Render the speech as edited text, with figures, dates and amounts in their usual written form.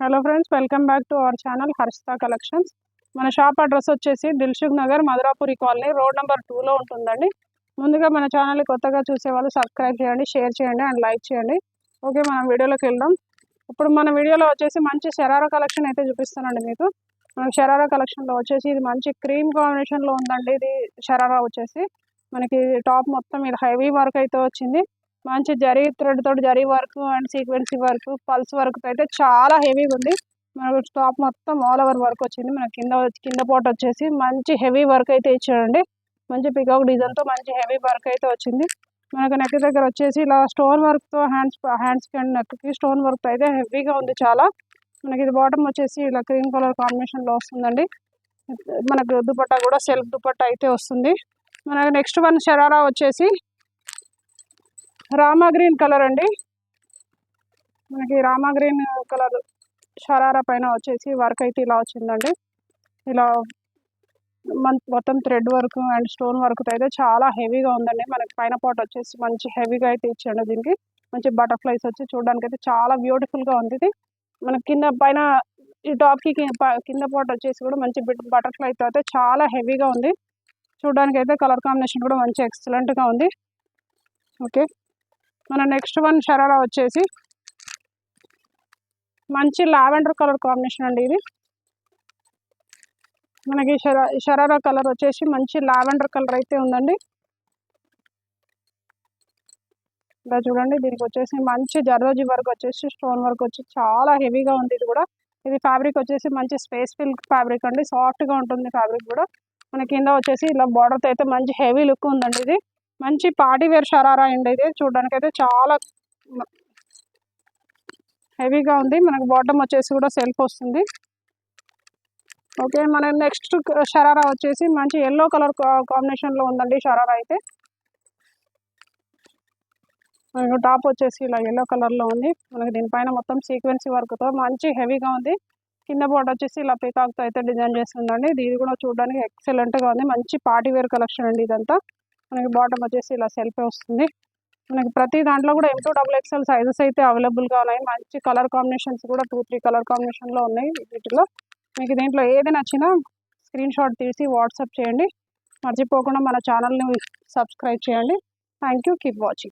Hello friends, welcome back to our channel Harshita collections. మన shop address వచ్చేసి Dilsukhnagar Madhurapuri colony road number 2లో ఉంటుందండి. ముందుగా మన ఛానల్ని కొత్తగా చూసేవాళ్ళు సబ్స్క్రైబ్ చేయండి, షేర్ చేయండి అండ్ లైక్ చేయండి. ఓకే, మనం వీడియోలోకి వెళ్దాం. ఇప్పుడు మన వీడియోలో వచ్చేసి మంచి షరారా కలెక్షన్ అయితే చూపిస్తానండి మీకు. మనకి షరారా కలెక్షన్లో వచ్చేసి ఇది మంచి క్రీమ్ కాంబినేషన్లో ఉందండి. ఇది షరారా వచ్చేసి మనకి టాప్ మొత్తం ఇది హెవీ వర్క్ అయితే వచ్చింది. మంచి జరీ థ్రెడ్ తోటి zari work and sequence work pearls work అయితే చాలా హెవీగా ఉంది. మనకు టాప్ మొత్తం ఆల్ ఓవర్ వర్క్ వచ్చింది. మన కింద పార్ట్ వచ్చేసి మంచి హెవీ వర్క్ అయితే ఇచ్చాడండి. మంచి పికాక్ డిజైన్తో మంచి హెవీ వర్క్ అయితే వచ్చింది. మనకు నెక్ దగ్గర వచ్చేసి ఇలా స్టోన్ వర్క్తో హ్యాండ్స్కి అండ్ నెక్కి స్టోన్ వర్క్ అయితే హెవీగా ఉంది చాలా. మనకి ఇది బాటమ్ వచ్చేసి ఇలా క్రీమ్ కలర్ కాంబినేషన్లో వస్తుందండి. మనకు దుపట్టా కూడా సెల్ఫ్ దుపట్టా అయితే వస్తుంది. మనకు నెక్స్ట్ వన్ షరారా వచ్చేసి రామా గ్రీన్ కలర్ అండి. మనకి రామా గ్రీన్ కలర్ షరారా పైన వచ్చేసి వర్క్ అయితే ఇలా వచ్చిందండి. ఇలా మొత్తం thread work and stone work అయితే చాలా హెవీగా ఉందండి. మనకి పైన పాట్ వచ్చేసి మంచి హెవీగా అయితే ఇచ్చాడు. దీనికి మంచి బటర్ఫ్లైస్ వచ్చి చూడడానికి అయితే చాలా బ్యూటిఫుల్గా ఉంది. ఇది మనకి కింద పైన ఈ టాప్కి కింద పాట్ వచ్చేసి కూడా మంచి బటర్ఫ్లైతో అయితే చాలా హెవీగా ఉంది. చూడడానికి అయితే కలర్ కాంబినేషన్ కూడా మంచి ఎక్సలెంట్గా ఉంది. ఓకే, మన నెక్స్ట్ వన్ షరారా వచ్చేసి మంచి లావెండర్ కలర్ కాంబినేషన్ అండి. ఇది మనకి షరారా కలర్ వచ్చేసి మంచి లావెండర్ కలర్ అయితే ఉందండి. ఇలా చూడండి, దీనికి వచ్చేసి మంచి జర్దోజీ వర్క్ వచ్చేసి స్టోన్ వర్క్ వచ్చి చాలా హెవీగా ఉంది. ఇది కూడా ఇది ఫ్యాబ్రిక్ వచ్చేసి మంచి స్పేస్ ఫిల్ ఫ్యాబ్రిక్ అండి. సాఫ్ట్గా ఉంటుంది ఫ్యాబ్రిక్ కూడా. మన కింద వచ్చేసి ఇలా బార్డర్తో అయితే మంచి హెవీ లుక్ ఉందండి. ఇది మంచి పార్టీ వేర్ షరారా అండి. ఇది చూడడానికి అయితే చాలా హెవీగా ఉంది. మనకు బాటమ్ వచ్చేసి కూడా సెల్ఫ్ వస్తుంది. ఓకే, మన నెక్స్ట్ షరారా వచ్చేసి మంచి ఎల్లో కలర్ కాంబినేషన్లో ఉందండి. షరారా అయితే మనకు టాప్ వచ్చేసి ఇలా ఎల్లో కలర్లో ఉంది. మనకి దీనిపైన మొత్తం సీక్వెన్సీ వర్క్తో మంచి హెవీగా ఉంది. కింద బార్డర్ వచ్చేసి ఇలా పీకాక్తో అయితే డిజైన్ చేస్తుందండి. ఇది కూడా చూడడానికి ఎక్సలెంట్గా ఉంది. మంచి పార్టీ వేర్ కలెక్షన్ అండి ఇదంతా. మనకి బాటమ్ వచ్చేసి ఇలా సెల్ఫే వస్తుంది. మనకి ప్రతి దాంట్లో కూడా M2 XXL సైజెస్ అయితే అవైలబుల్గా ఉన్నాయి. మంచి కలర్ కాంబినేషన్స్ కూడా 2-3 కలర్ కాంబినేషన్లో ఉన్నాయి. వీటిలో మీకు దీంట్లో ఏది నచ్చినా స్క్రీన్ షాట్ తీసి వాట్సాప్ చేయండి. మర్చిపోకుండా మన ఛానల్ని సబ్స్క్రైబ్ చేయండి. Thank you, keep watching.